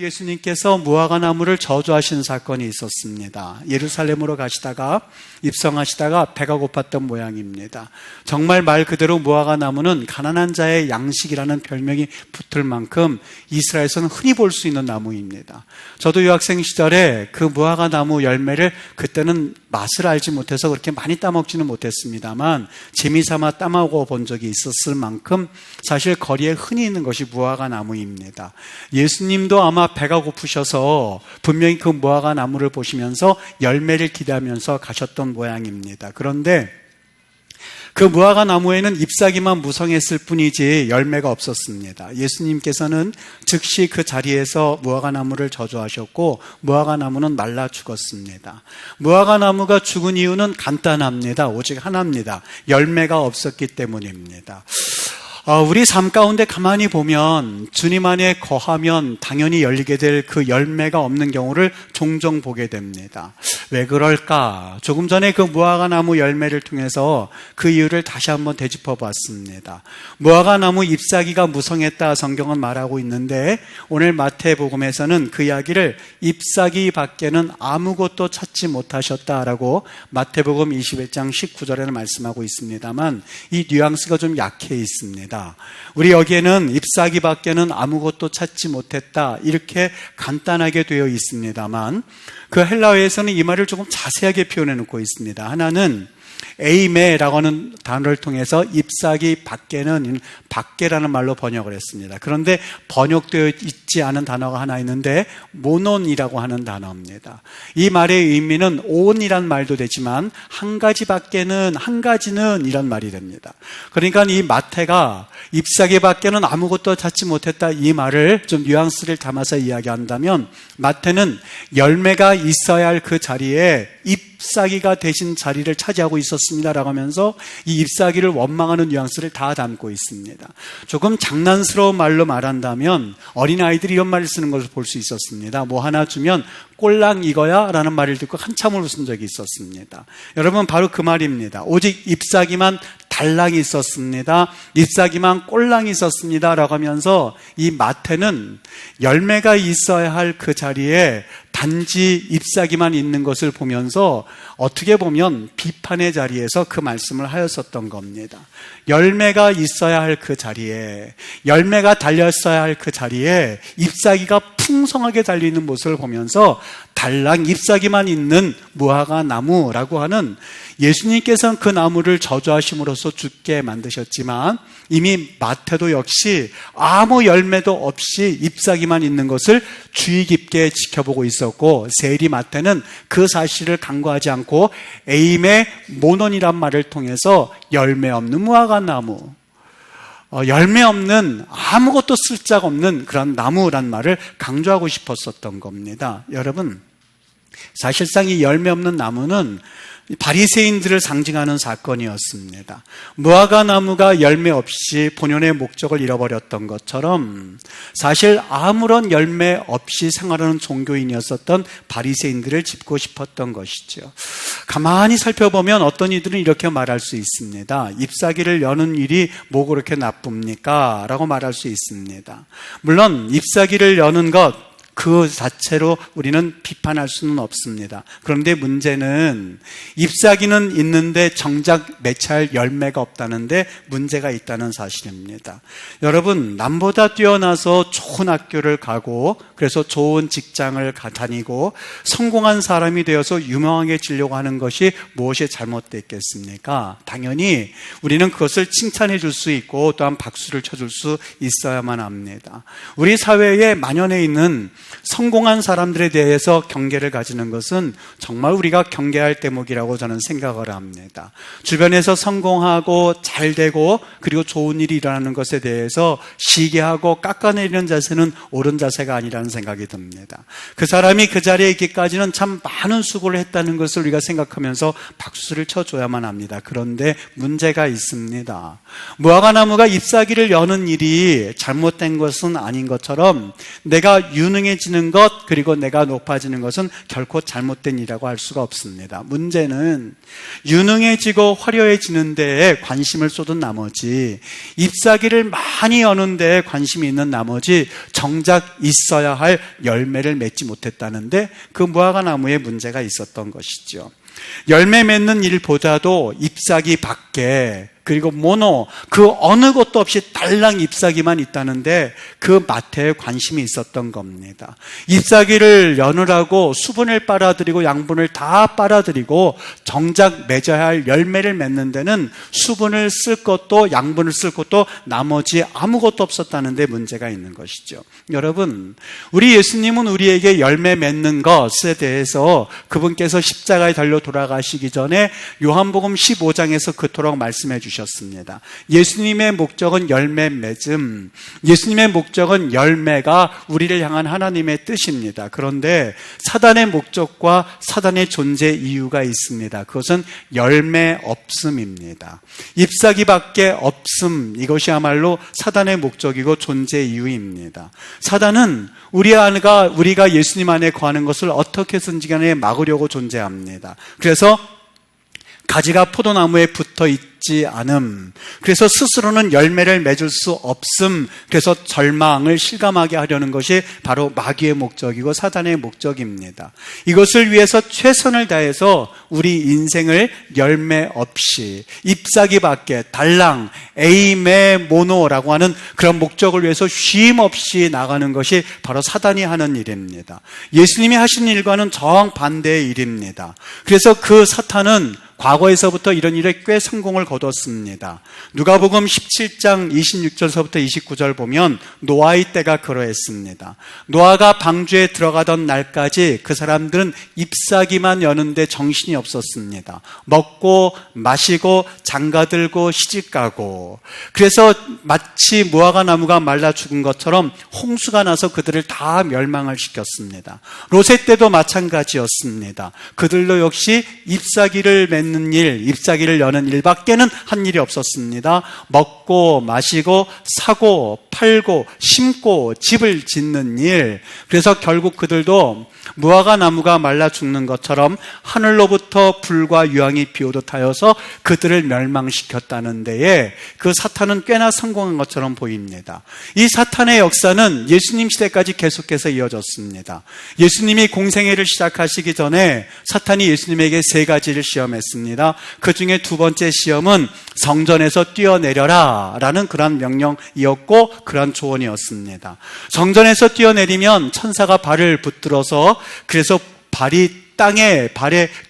예수님께서 무화과나무를 저주하신 사건이 있었습니다. 예루살렘으로 가시다가 입성하시다가 배가 고팠던 모양입니다. 정말 말 그대로 무화과나무는 가난한 자의 양식이라는 별명이 붙을 만큼 이스라엘에서는 흔히 볼 수 있는 나무입니다. 저도 유학생 시절에 그 무화과나무 열매를 그때는 맛을 알지 못해서 그렇게 많이 따먹지는 못했습니다만 재미삼아 따먹어 본 적이 있었을 만큼 사실 거리에 흔히 있는 것이 무화과나무입니다. 예수님도 아마 배가 고프셔서 분명히 그 무화과나무를 보시면서 열매를 기대하면서 가셨던 모양입니다. 그런데 그 무화과나무에는 잎사귀만 무성했을 뿐이지 열매가 없었습니다. 예수님께서는 즉시 그 자리에서 무화과나무를 저주하셨고 무화과나무는 말라 죽었습니다. 무화과나무가 죽은 이유는 간단합니다. 오직 하나입니다. 열매가 없었기 때문입니다. 우리 삶 가운데 가만히 보면 주님 안에 거하면 당연히 열리게 될 그 열매가 없는 경우를 종종 보게 됩니다. 왜 그럴까? 조금 전에 그 무화과나무 열매를 통해서 그 이유를 다시 한번 되짚어 봤습니다. 무화과나무 잎사귀가 무성했다 성경은 말하고 있는데 오늘 마태복음에서는 그 이야기를 잎사귀 밖에는 아무것도 찾지 못하셨다라고 마태복음 21장 19절에는 말씀하고 있습니다만 이 뉘앙스가 좀 약해 있습니다. 우리 여기에는 잎사귀 밖에는 아무것도 찾지 못했다 이렇게 간단하게 되어 있습니다만 그 헬라어에서는 이 말을 조금 자세하게 표현해 놓고 있습니다. 하나는 에이메라고 하는 단어를 통해서 잎사귀 밖에는 밖에라는 말로 번역을 했습니다. 그런데 번역되어 있지 않은 단어가 하나 있는데 모논이라고 하는 단어입니다. 이 말의 의미는 온이란 말도 되지만 한 가지 밖에는 한 가지는 이란 말이 됩니다. 그러니까 이 마태가 잎사귀 밖에는 아무것도 찾지 못했다 이 말을 좀 뉘앙스를 담아서 이야기한다면 마태는 열매가 있어야 할 그 자리에 잎사귀가 대신 자리를 차지하고 있었습니다라고 하면서 이 잎사귀를 원망하는 뉘앙스를 다 담고 있습니다. 조금 장난스러운 말로 말한다면 어린아이들이 이런 말을 쓰는 것을 볼 수 있었습니다. 뭐 하나 주면 꼴랑 이거야? 라는 말을 듣고 한참을 웃은 적이 있었습니다. 여러분 바로 그 말입니다. 오직 잎사귀만 달랑이 있었습니다. 잎사귀만 꼴랑이 있었습니다. 라고 하면서 이 마태는 열매가 있어야 할 그 자리에 단지 잎사귀만 있는 것을 보면서 어떻게 보면 비판의 자리에서 그 말씀을 하였었던 겁니다. 열매가 있어야 할 그 자리에, 열매가 달렸어야 할 그 자리에 잎사귀가 풍성하게 달리는 모습을 보면서 달랑 잎사귀만 있는 무화과나무라고 하는 예수님께서는 그 나무를 저주하심으로써 죽게 만드셨지만 이미 마태도 역시 아무 열매도 없이 잎사귀만 있는 것을 주의 깊게 지켜보고 있었고 세리 마태는 그 사실을 간과하지 않고 에임의 모논이란 말을 통해서 열매 없는 무화과나무, 열매 없는 아무것도 쓸 짝 없는 그런 나무란 말을 강조하고 싶었었던 겁니다. 여러분 사실상 이 열매 없는 나무는 바리새인들을 상징하는 사건이었습니다. 무화과나무가 열매 없이 본연의 목적을 잃어버렸던 것처럼 사실 아무런 열매 없이 생활하는 종교인이었었던 바리새인들을 짚고 싶었던 것이죠. 가만히 살펴보면 어떤 이들은 이렇게 말할 수 있습니다. 잎사귀를 여는 일이 뭐 그렇게 나쁩니까? 라고 말할 수 있습니다. 물론 잎사귀를 여는 것 그 자체로 우리는 비판할 수는 없습니다. 그런데 문제는 잎사귀는 있는데 정작 맺혀야 열매가 없다는데 문제가 있다는 사실입니다. 여러분 남보다 뛰어나서 좋은 학교를 가고 그래서 좋은 직장을 다니고 성공한 사람이 되어서 유명해지려고 하는 것이 무엇이 잘못됐겠습니까? 당연히 우리는 그것을 칭찬해 줄 수 있고 또한 박수를 쳐줄 수 있어야만 합니다. 우리 사회에 만연해 있는 성공한 사람들에 대해서 경계를 가지는 것은 정말 우리가 경계할 대목이라고 저는 생각을 합니다. 주변에서 성공하고 잘 되고 그리고 좋은 일이 일어나는 것에 대해서 시기하고 깎아내리는 자세는 옳은 자세가 아니라는 생각이 듭니다. 그 사람이 그 자리에 있기까지는 참 많은 수고를 했다는 것을 우리가 생각하면서 박수를 쳐줘야만 합니다. 그런데 문제가 있습니다. 무화과나무가 잎사귀를 여는 일이 잘못된 것은 아닌 것처럼 내가 유능해지는 높아지는 것 그리고 내가 높아지는 것은 결코 잘못된 일이라고 할 수가 없습니다. 문제는 유능해지고 화려해지는 데에 관심을 쏟은 나머지 잎사귀를 많이 여는 데에 관심이 있는 나머지 정작 있어야 할 열매를 맺지 못했다는데 그 무화과나무에 문제가 있었던 것이죠. 열매 맺는 일보다도 잎사귀 밖에 그리고 모노 그 어느 것도 없이 달랑 잎사귀만 있다는데 그 마태에 관심이 있었던 겁니다. 잎사귀를 여느라고 수분을 빨아들이고 양분을 다 빨아들이고 정작 맺어야 할 열매를 맺는 데는 수분을 쓸 것도 양분을 쓸 것도 나머지 아무것도 없었다는데 문제가 있는 것이죠. 여러분, 우리 예수님은 우리에게 열매 맺는 것에 대해서 그분께서 십자가에 달려 돌아가시기 전에 요한복음 15장에서 그토록 말씀해 주셨습니다. 예수님의 목적은 열매 맺음, 예수님의 목적은 열매가 우리를 향한 하나님의 뜻입니다. 그런데 사단의 목적과 사단의 존재 이유가 있습니다. 그것은 열매 없음입니다. ip사귀밖에 없음, 이것이야말로 사단의 목적이고 존재 이유입니다. 사단은 우리가 예수님 안에 거하는 것을 어떻게 해서든지 간에 막으려고 존재합니다. 그래서 가지가 포도나무에 붙어 있지 않음, 그래서 스스로는 열매를 맺을 수 없음, 그래서 절망을 실감하게 하려는 것이 바로 마귀의 목적이고 사단의 목적입니다. 이것을 위해서 최선을 다해서 우리 인생을 열매 없이 잎사귀 밖에 달랑 에이메 모노라고 하는 그런 목적을 위해서 쉼 없이 나가는 것이 바로 사단이 하는 일입니다. 예수님이 하신 일과는 정반대의 일입니다. 그래서 그 사탄은 과거에서부터 이런 일에 꽤 성공을 거뒀습니다. 누가복음 17장 26절서부터 29절 보면 노아의 때가 그러했습니다. 노아가 방주에 들어가던 날까지 그 사람들은 잎사귀만 여는데 정신이 없었습니다. 먹고 마시고 장가들고 시집가고, 그래서 마치 무화과 나무가 말라 죽은 것처럼 홍수가 나서 그들을 다 멸망을 시켰습니다. 롯의 때도 마찬가지였습니다. 그들도 역시 잎사귀를 맺는 일, 잎사귀를 여는 일밖에는 한 일이 없었습니다. 먹고 마시고 사고 팔고 심고 집을 짓는 일. 그래서 결국 그들도 무화과 나무가 말라 죽는 것처럼 하늘로부터 불과 유황이 비오듯 하여서 그들을 멸망시켰다는 데에 그 사탄은 꽤나 성공한 것처럼 보입니다. 이 사탄의 역사는 예수님 시대까지 계속해서 이어졌습니다. 예수님이 공생애를 시작하시기 전에 사탄이 예수님에게 3가지를 시험했습니다. 그 중에 2번째 시험은 성전에서 뛰어내려라 라는 그런 명령이었고 그런 조언이었습니다. 성전에서 뛰어내리면 천사가 발을 붙들어서 그래서 발에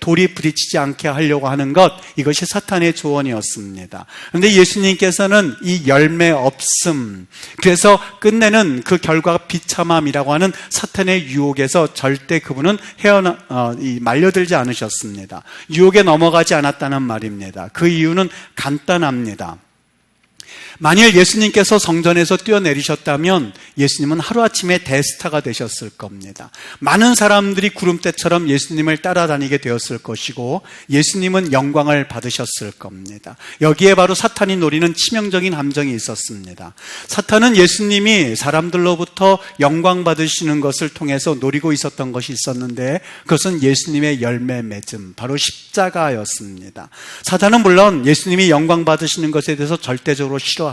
돌이 부딪히지 않게 하려고 하는 것, 이것이 사탄의 조언이었습니다. 그런데 예수님께서는 이 열매 없음, 그래서 끝내는 그 결과가 비참함이라고 하는 사탄의 유혹에서 절대 그분은 말려들지 않으셨습니다. 유혹에 넘어가지 않았다는 말입니다. 그 이유는 간단합니다. 만일 예수님께서 성전에서 뛰어내리셨다면 예수님은 하루아침에 대스타가 되셨을 겁니다. 많은 사람들이 구름대처럼 예수님을 따라다니게 되었을 것이고 예수님은 영광을 받으셨을 겁니다. 여기에 바로 사탄이 노리는 치명적인 함정이 있었습니다. 사탄은 예수님이 사람들로부터 영광 받으시는 것을 통해서 노리고 있었던 것이 있었는데 그것은 예수님의 열매 맺음, 바로 십자가였습니다. 사탄은 물론 예수님이 영광 받으시는 것에 대해서 절대적으로 싫어합니다.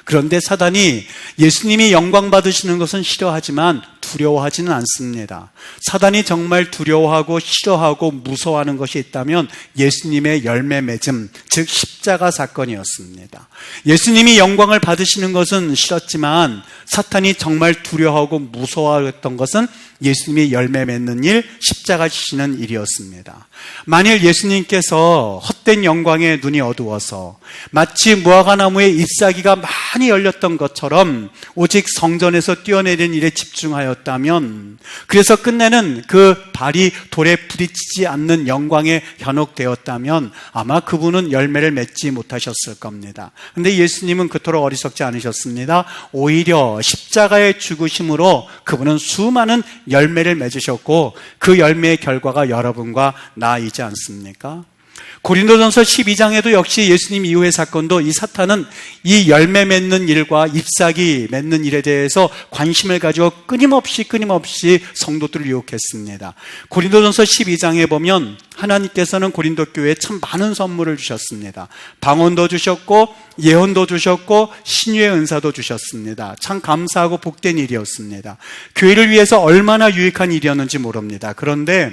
그런데 사단이 예수님이 영광 받으시는 것은 싫어하지만 두려워하지는 않습니다. 사단이 정말 두려워하고 싫어하고 무서워하는 것이 있다면 예수님의 열매 맺음, 즉 십자가 사건이었습니다. 예수님이 영광을 받으시는 것은 싫었지만 사탄이 정말 두려워하고 무서워했던 것은 예수님이 열매 맺는 일, 십자가 지시는 일이었습니다. 만일 예수님께서 헛된 영광에 눈이 어두워서 마치 무화과 나무에 잎사귀가 많이 열렸던 것처럼 오직 성전에서 뛰어내린 일에 집중하였다면, 그래서 끝내는 그 발이 돌에 부딪히지 않는 영광에 현혹되었다면 아마 그분은 열매를 맺지 못하셨을 겁니다. 그런데 예수님은 그토록 어리석지 않으셨습니다. 오히려 십자가의 죽으심으로 그분은 수많은 열매를 맺으셨고 그 열매의 결과가 여러분과 나이지 않습니까? 고린도전서 12장에도 역시 예수님 이후의 사건도 이 사탄은 이 열매 맺는 일과 잎사귀 맺는 일에 대해서 관심을 가지고 끊임없이 성도들을 유혹했습니다. 고린도전서 12장에 보면 하나님께서는 고린도 교회에 참 많은 선물을 주셨습니다. 방언도 주셨고 예언도 주셨고 신유의 은사도 주셨습니다. 참 감사하고 복된 일이었습니다. 교회를 위해서 얼마나 유익한 일이었는지 모릅니다. 그런데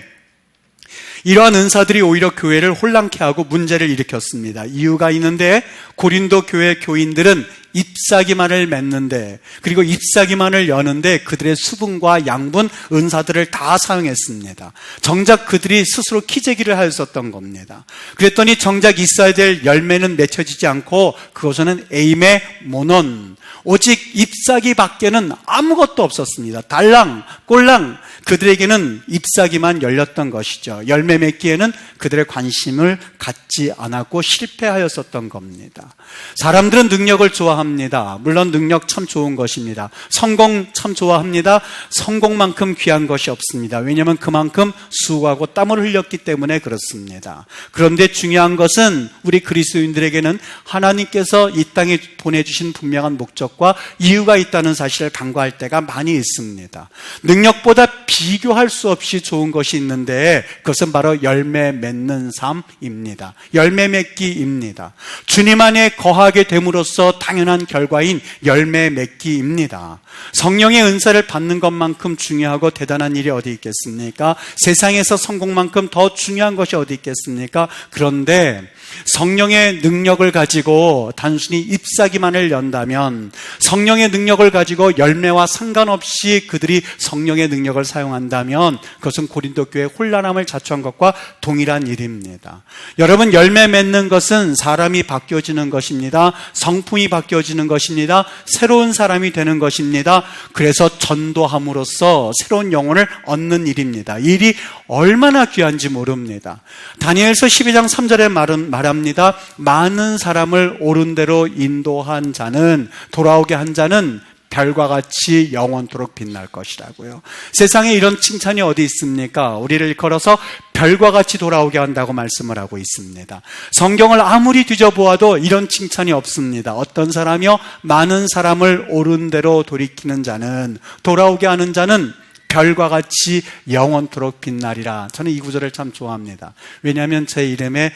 이러한 은사들이 오히려 교회를 혼란케 하고 문제를 일으켰습니다. 이유가 있는데 고린도 교회 교인들은 잎사귀만을 맺는데, 그리고 잎사귀만을 여는데 그들의 수분과 양분, 은사들을 다 사용했습니다. 정작 그들이 스스로 키재기를 하였었던 겁니다. 그랬더니 정작 있어야 될 열매는 맺혀지지 않고 그것은 에이메 모논, 오직 잎사귀 밖에는 아무것도 없었습니다. 달랑 꼴랑 그들에게는 잎사귀만 열렸던 것이죠. 열매 맺기에는 그들의 관심을 갖지 않았고 실패하였었던 겁니다. 사람들은 능력을 좋아합니다. 물론 능력 참 좋은 것입니다. 성공 참 좋아합니다. 성공만큼 귀한 것이 없습니다. 왜냐하면 그만큼 수고하고 땀을 흘렸기 때문에 그렇습니다. 그런데 중요한 것은 우리 그리스도인들에게는 하나님께서 이 땅에 보내주신 분명한 목적과 이유가 있다는 사실을 간과할 때가 많이 있습니다. 능력보다 비교할 수 없이 좋은 것이 있는데 그것은 바로 열매 맺는 삶입니다. 열매 맺기입니다. 주님 안에 거하게 됨으로써 당연한 결과인 열매 맺기입니다. 성령의 은사를 받는 것만큼 중요하고 대단한 일이 어디 있겠습니까? 세상에서 성공만큼 더 중요한 것이 어디 있겠습니까? 그런데 성령의 능력을 가지고 단순히 잎사귀만을 연다면, 성령의 능력을 가지고 열매와 상관없이 그들이 성령의 능력을 사용한다면 그것은 고린도 교회의 혼란함을 자초한 것과 동일한 일입니다. 여러분, 열매 맺는 것은 사람이 바뀌어지는 것입니다. 성품이 바뀌어지는 것입니다. 새로운 사람이 되는 것입니다. 그래서 전도함으로써 새로운 영혼을 얻는 일입니다. 이 일이 얼마나 귀한지 모릅니다. 다니엘서 12장 3절에 말합니다. 많은 사람을 옳은 대로 인도한 자는, 돌아오게 한 자는 별과 같이 영원토록 빛날 것이라고요. 세상에 이런 칭찬이 어디 있습니까? 우리를 걸어서 별과 같이 돌아오게 한다고 말씀을 하고 있습니다. 성경을 아무리 뒤져보아도 이런 칭찬이 없습니다. 어떤 사람이요? 많은 사람을 옳은 대로 돌이키는 자는, 돌아오게 하는 자는 별과 같이 영원토록 빛나리라. 저는 이 구절을 참 좋아합니다. 왜냐하면 제 이름의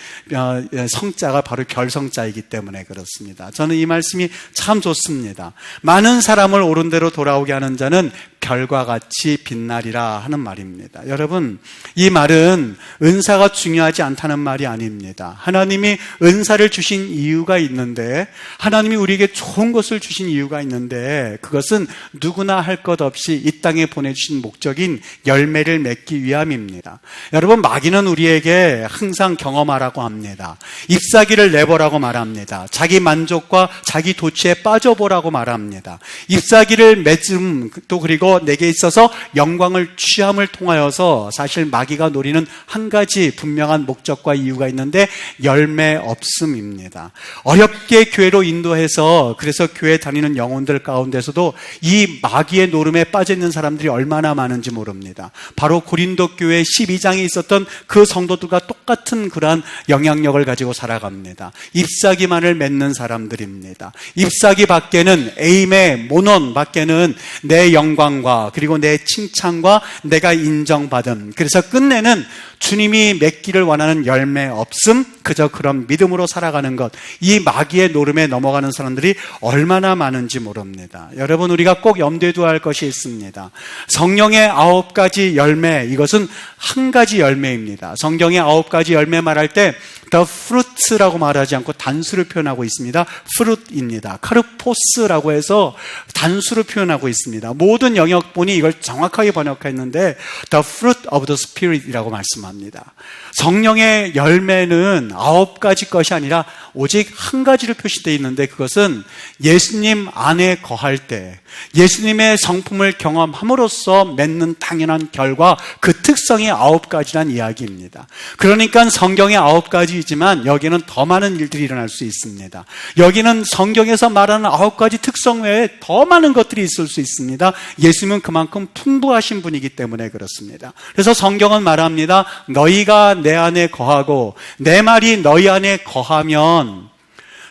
성자가 바로 결성자이기 때문에 그렇습니다. 저는 이 말씀이 참 좋습니다. 많은 사람을 옳은 대로 돌아오게 하는 자는 별과 같이 빛나리라 하는 말입니다. 여러분, 이 말은 은사가 중요하지 않다는 말이 아닙니다. 하나님이 은사를 주신 이유가 있는데, 하나님이 우리에게 좋은 것을 주신 이유가 있는데, 그것은 누구나 할 것 없이 이 땅에 보내주신 목적인 열매를 맺기 위함입니다. 여러분, 마귀는 우리에게 항상 경험하라고 합니다. 잎사귀를 내보라고 말합니다. 자기 만족과 자기 도취에 빠져보라고 말합니다. 잎사귀를 맺음, 또 그리고 내게 있어서 영광을 취함을 통하여서 사실 마귀가 노리는 한 가지 분명한 목적과 이유가 있는데 열매 없음입니다. 어렵게 교회로 인도해서 그래서 교회 다니는 영혼들 가운데서도 이 마귀의 노름에 빠져 있는 사람들이 얼마나 많은지 모릅니다. 바로 고린도 교회 12장에 있었던 그 성도들과 똑같은 그러한 영향력을 가지고 살아갑니다. 잎사귀만을 맺는 사람들입니다. 잎사귀 밖에는, 에임의 모논 밖에는 내 영광과 그리고 내 칭찬과 내가 인정받음, 그래서 끝내는 주님이 맺기를 원하는 열매 없음, 그저 그런 믿음으로 살아가는 것, 이 마귀의 노름에 넘어가는 사람들이 얼마나 많은지 모릅니다. 여러분, 우리가 꼭 염두에 두어야 할 것이 있습니다. 성령의 9가지 열매, 이것은 한 가지 열매입니다. 성경의 9가지 열매 말할 때 the fruits라고 말하지 않고 단수를 표현하고 있습니다. fruit입니다. 카르포스라고 해서 단수를 표현하고 있습니다. 모든 영역본이 이걸 정확하게 번역했는데 the fruit of the spirit이라고 말씀합니다. 성령의 열매는 9가지 것이 아니라 오직 한 가지로 표시되어 있는데, 그것은 예수님 안에 거할 때 예수님의 성품을 경험함으로써 맺는 당연한 결과, 그 특성이 9가지란 이야기입니다. 그러니까 성경의 9가지이지만 여기는 더 많은 일들이 일어날 수 있습니다. 여기는 성경에서 말하는 9가지 특성 외에 더 많은 것들이 있을 수 있습니다. 예수님은 그만큼 풍부하신 분이기 때문에 그렇습니다. 그래서 성경은 말합니다. 너희가 내 안에 거하고 내 말이 너희 안에 거하면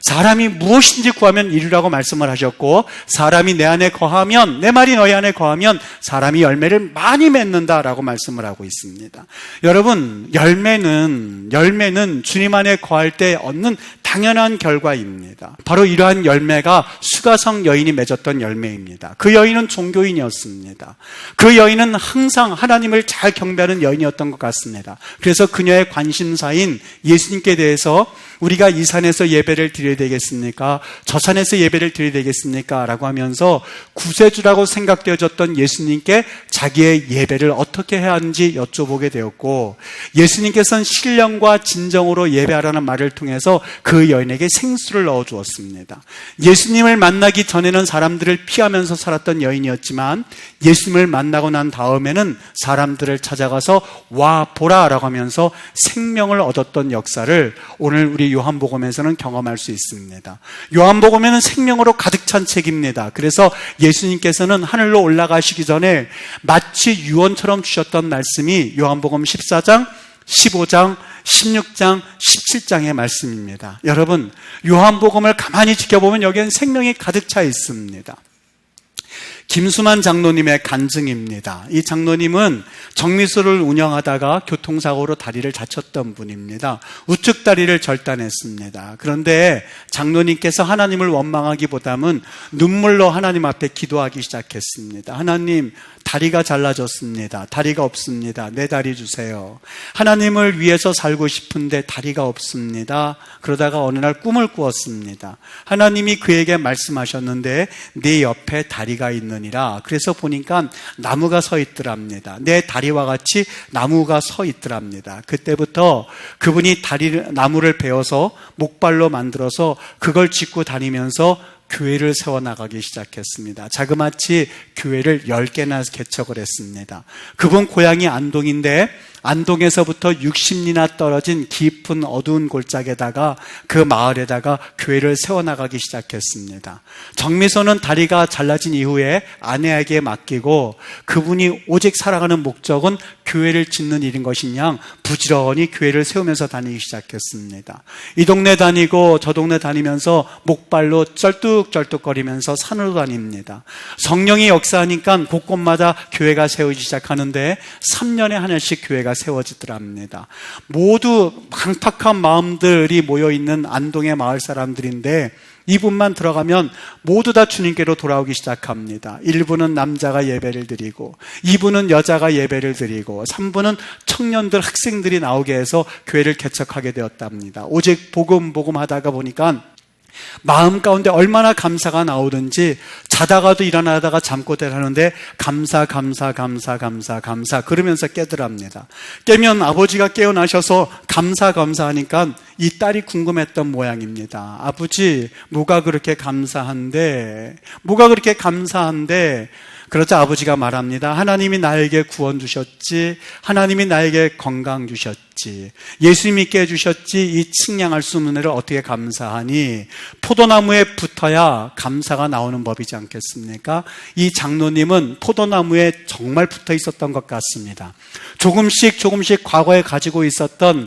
사람이 무엇인지 구하면 이루라고 말씀을 하셨고, 사람이 내 안에 거하면, 내 말이 너희 안에 거하면 사람이 열매를 많이 맺는다라고 말씀을 하고 있습니다. 여러분, 열매는 주님 안에 거할 때 얻는 당연한 결과입니다. 바로 이러한 열매가 수가성 여인이 맺었던 열매입니다. 그 여인은 종교인이었습니다. 그 여인은 항상 하나님을 잘 경배하는 여인이었던 것 같습니다. 그래서 그녀의 관심사인 예수님께 대해서 우리가 이 산에서 예배를 드려야 되겠습니까? 저 산에서 예배를 드려야 되겠습니까? 라고 하면서 구세주라고 생각되어졌던 예수님께 자기의 예배를 어떻게 해야 하는지 여쭤보게 되었고, 예수님께서는 신령과 진정으로 예배하라는 말을 통해서 그 여인에게 생수를 넣어주었습니다. 예수님을 만나기 전에는 사람들을 피하면서 살았던 여인이었지만 예수님을 만나고 난 다음에는 사람들을 찾아가서 와 보라 라고 하면서 생명을 얻었던 역사를 오늘 우리 요한복음에서는 경험할 수 있습니다. 요한복음에는 생명으로 가득 찬 책입니다. 그래서 예수님께서는 하늘로 올라가시기 전에 마치 유언처럼 주셨던 말씀이 요한복음 14장, 15장, 16장, 17장의 말씀입니다. 여러분, 요한복음을 가만히 지켜보면 여기엔 생명이 가득 차 있습니다. 김수만 장로님의 간증입니다. 이 장로님은 정미소를 운영하다가 교통사고로 다리를 다쳤던 분입니다. 우측 다리를 절단했습니다. 그런데 장로님께서 하나님을 원망하기보다는 눈물로 하나님 앞에 기도하기 시작했습니다. 하나님, 다리가 잘라졌습니다. 다리가 없습니다. 내 다리 주세요. 하나님을 위해서 살고 싶은데 다리가 없습니다. 그러다가 어느 날 꿈을 꾸었습니다. 하나님이 그에게 말씀하셨는데 네 옆에 다리가 있느니라. 그래서 보니까 나무가 서 있더랍니다. 내 다리와 같이 나무가 서 있더랍니다. 그때부터 그분이 나무를 베어서 목발로 만들어서 그걸 짚고 다니면서 교회를 세워나가기 시작했습니다. 자그마치 교회를 10개나 개척을 했습니다. 그분 고향이 안동인데 안동에서부터 60리나 떨어진 깊은 어두운 골짜기에다가 그 마을에다가 교회를 세워나가기 시작했습니다. 정미소는 다리가 잘라진 이후에 아내에게 맡기고 그분이 오직 살아가는 목적은 교회를 짓는 일인 것이냐 부지런히 교회를 세우면서 다니기 시작했습니다. 이 동네 다니고 저 동네 다니면서 목발로 쩔뚝쩔뚝거리면서 산으로 다닙니다. 성령이 역사하니까 곳곳마다 교회가 세우기 시작하는데 3년에 하나씩 교회가 세워지더랍니다. 모두 강팍한 마음들이 모여있는 안동의 마을 사람들인데 이분만 들어가면 모두 다 주님께로 돌아오기 시작합니다. 1부는 남자가 예배를 드리고 2부는 여자가 예배를 드리고 3부는 청년들, 학생들이 나오게 해서 교회를 개척하게 되었답니다. 오직 복음 하다가 보니까 마음 가운데 얼마나 감사가 나오든지 자다가도 일어나다가 잠꼬대를 하는데 감사 그러면서 깨더랍니다. 깨면 아버지가 깨어나셔서 감사하니까 이 딸이 궁금했던 모양입니다. 아버지, 뭐가 그렇게 감사한데? 그러자 아버지가 말합니다. 하나님이 나에게 구원 주셨지, 하나님이 나에게 건강 주셨지, 예수 믿게 해주셨지, 이 측량할 수 없는 애를 어떻게 감사하니? 포도나무에 붙어야 감사가 나오는 법이지 않겠습니까? 이 장로님은 포도나무에 정말 붙어 있었던 것 같습니다. 조금씩 과거에 가지고 있었던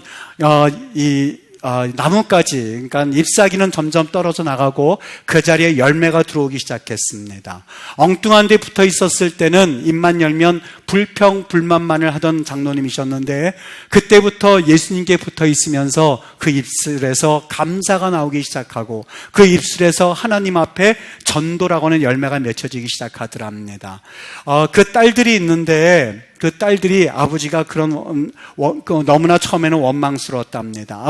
나뭇가지, 그러니까 잎사귀는 점점 떨어져 나가고 그 자리에 열매가 들어오기 시작했습니다. 엉뚱한 데 붙어 있었을 때는 잎만 열면 불평불만만을 하던 장로님이셨는데 그때부터 예수님께 붙어 있으면서 그 입술에서 감사가 나오기 시작하고 그 입술에서 하나님 앞에 전도라고 하는 열매가 맺혀지기 시작하더랍니다. 그 딸들이 있는데 그 딸들이 아버지가 너무나 처음에는 원망스러웠답니다.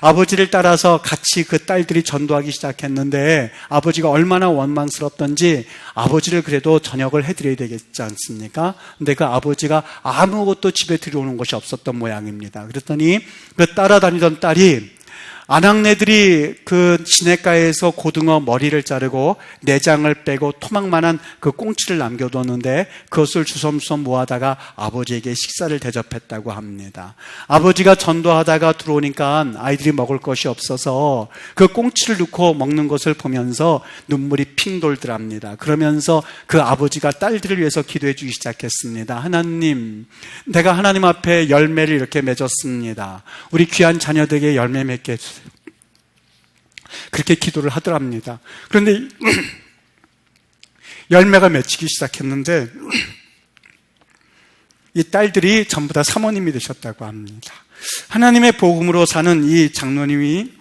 아버지를 따라서 같이 그 딸들이 전도하기 시작했는데 아버지가 얼마나 원망스럽던지 아버지를 그래도 저녁을 해드려야 되겠지 않습니까? 근데 그 아버지가 아무것도 집에 들여오는 것이 없었던 모양입니다. 그랬더니 그 따라다니던 딸이 아낙네들이 그 시냇가에서 고등어 머리를 자르고 내장을 빼고 토막만한 그 꽁치를 남겨뒀는데 그것을 주섬주섬 모아다가 아버지에게 식사를 대접했다고 합니다. 아버지가 전도하다가 들어오니까 아이들이 먹을 것이 없어서 그 꽁치를 넣고 먹는 것을 보면서 눈물이 핑 돌더랍니다. 그러면서 그 아버지가 딸들을 위해서 기도해 주기 시작했습니다. 하나님, 내가 하나님 앞에 열매를 이렇게 맺었습니다. 우리 귀한 자녀들에게 열매 맺게 해주세요. 그렇게 기도를 하더랍니다. 그런데 열매가 맺히기 시작했는데 이 딸들이 전부 다 사모님이 되셨다고 합니다. 하나님의 복음으로 사는 이 장로님이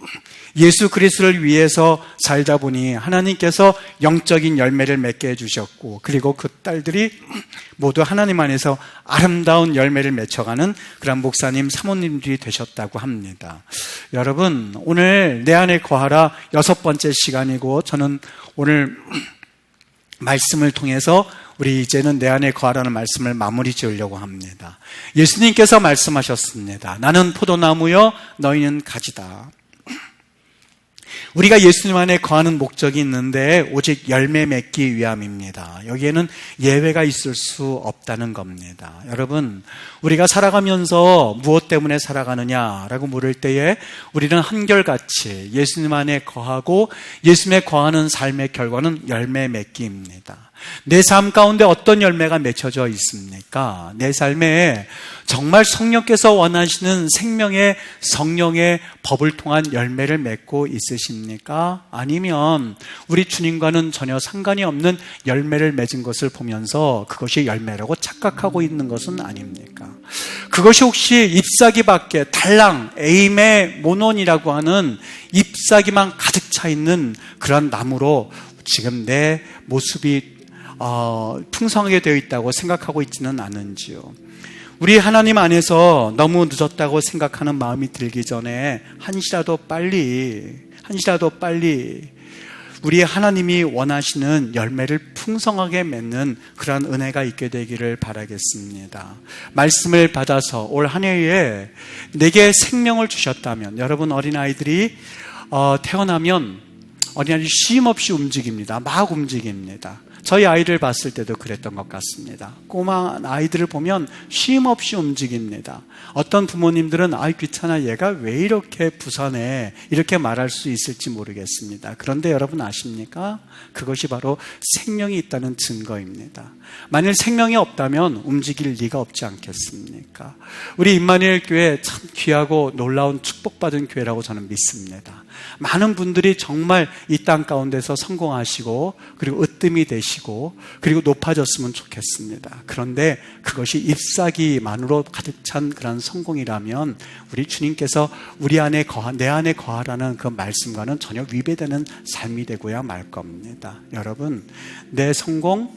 예수 그리스도를 위해서 살다 보니 하나님께서 영적인 열매를 맺게 해주셨고, 그리고 그 딸들이 모두 하나님 안에서 아름다운 열매를 맺혀가는 그런 목사님, 사모님들이 되셨다고 합니다. 여러분, 오늘 내 안에 거하라 6번째 시간이고, 저는 오늘 말씀을 통해서 우리 이제는 내 안에 거하라는 말씀을 마무리 지으려고 합니다. 예수님께서 말씀하셨습니다. 나는 포도나무요 너희는 가지다. 우리가 예수님 안에 거하는 목적이 있는데 오직 열매 맺기 위함입니다. 여기에는 예외가 있을 수 없다는 겁니다. 여러분, 우리가 살아가면서 무엇 때문에 살아가느냐라고 물을 때에 우리는 한결같이 예수님 안에 거하고 예수님에 거하는 삶의 결과는 열매 맺기입니다. 내 삶 가운데 어떤 열매가 맺혀져 있습니까? 내 삶에 정말 성령께서 원하시는 생명의 성령의 법을 통한 열매를 맺고 있으십니까? 아니면 우리 주님과는 전혀 상관이 없는 열매를 맺은 것을 보면서 그것이 열매라고 착각하고 있는 것은 아닙니까? 그것이 혹시 잎사귀밖에 달랑 에임의 모논이라고 하는 잎사귀만 가득 차 있는 그런 나무로 지금 내 모습이 풍성하게 되어 있다고 생각하고 있지는 않은지요. 우리 하나님 안에서 너무 늦었다고 생각하는 마음이 들기 전에 한시라도 빨리 우리 하나님이 원하시는 열매를 풍성하게 맺는 그런 은혜가 있게 되기를 바라겠습니다. 말씀을 받아서 올 한 해에 내게 생명을 주셨다면, 여러분 어린아이들이 태어나면 어린아이들이 쉼없이 움직입니다. 막 움직입니다. 저희 아이를 봤을 때도 그랬던 것 같습니다. 꼬마 아이들을 보면 쉼없이 움직입니다. 어떤 부모님들은 귀찮아, 얘가 왜 이렇게 부산해, 이렇게 말할 수 있을지 모르겠습니다. 그런데 여러분 아십니까? 그것이 바로 생명이 있다는 증거입니다. 만일 생명이 없다면 움직일 리가 없지 않겠습니까? 우리 임마누엘 교회 참 귀하고 놀라운 축복받은 교회라고 저는 믿습니다. 많은 분들이 정말 이 땅 가운데서 성공하시고 그리고 으뜸이 되시고 그리고 높아졌으면 좋겠습니다. 그런데 그것이 잎사귀만으로 가득 찬 그런 성공이라면 우리 주님께서 내 안에 거하라는 그 말씀과는 전혀 위배되는 삶이 되고야 말 겁니다. 여러분, 내 성공,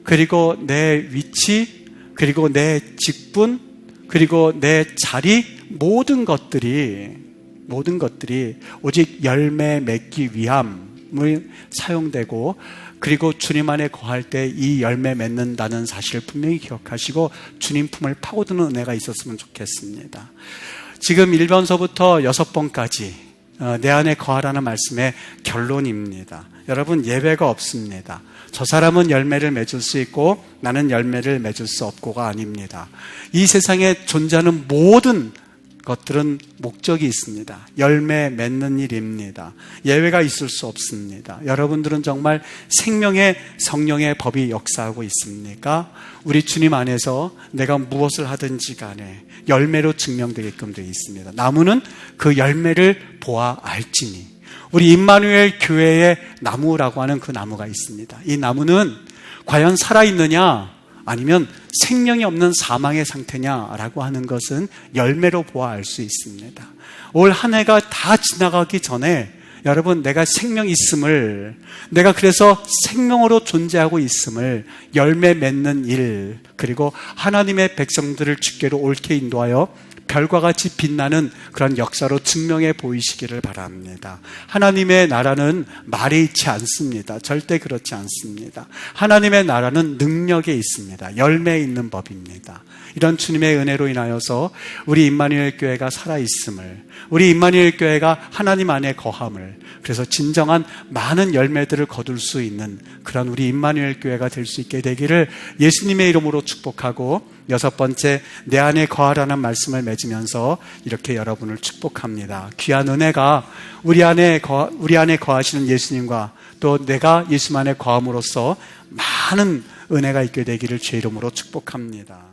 그리고 내 위치, 그리고 내 직분, 그리고 내 자리, 모든 것들이 오직 열매 맺기 위함을 사용되고, 그리고 주님 안에 거할 때 이 열매 맺는다는 사실을 분명히 기억하시고 주님 품을 파고드는 은혜가 있었으면 좋겠습니다. 지금 1번서부터 6번까지 내 안에 거하라는 말씀의 결론입니다. 여러분, 예외가 없습니다. 저 사람은 열매를 맺을 수 있고 나는 열매를 맺을 수 없고가 아닙니다. 이 세상에 존재하는 모든 것들은 목적이 있습니다. 열매 맺는 일입니다. 예외가 있을 수 없습니다. 여러분들은 정말 생명의 성령의 법이 역사하고 있습니까? 우리 주님 안에서 내가 무엇을 하든지 간에 열매로 증명되게끔 되어 있습니다. 나무는 그 열매를 보아 알지니. 우리 임마누엘 교회의 나무라고 하는 그 나무가 있습니다. 이 나무는 과연 살아있느냐 아니면 생명이 없는 사망의 상태냐라고 하는 것은 열매로 보아 알 수 있습니다. 올 한 해가 다 지나가기 전에 여러분, 내가 생명 있음을, 내가 그래서 생명으로 존재하고 있음을 열매 맺는 일, 그리고 하나님의 백성들을 주께로 옳게 인도하여 별과 같이 빛나는 그런 역사로 증명해 보이시기를 바랍니다. 하나님의 나라는 말에 있지 않습니다. 절대 그렇지 않습니다. 하나님의 나라는 능력에 있습니다. 열매에 있는 법입니다. 이런 주님의 은혜로 인하여서 우리 임마누엘 교회가 살아있음을, 우리 임마누엘 교회가 하나님 안에 거함을, 그래서 진정한 많은 열매들을 거둘 수 있는 그런 우리 임마누엘 교회가 될 수 있게 되기를 예수님의 이름으로 축복하고, 여섯 번째, 내 안에 거하라는 말씀을 맺으면서 이렇게 여러분을 축복합니다. 귀한 은혜가 우리 안에 거하시는 예수님과 또 내가 예수 안에 거함으로써 많은 은혜가 있게 되기를 주의 이름으로 축복합니다.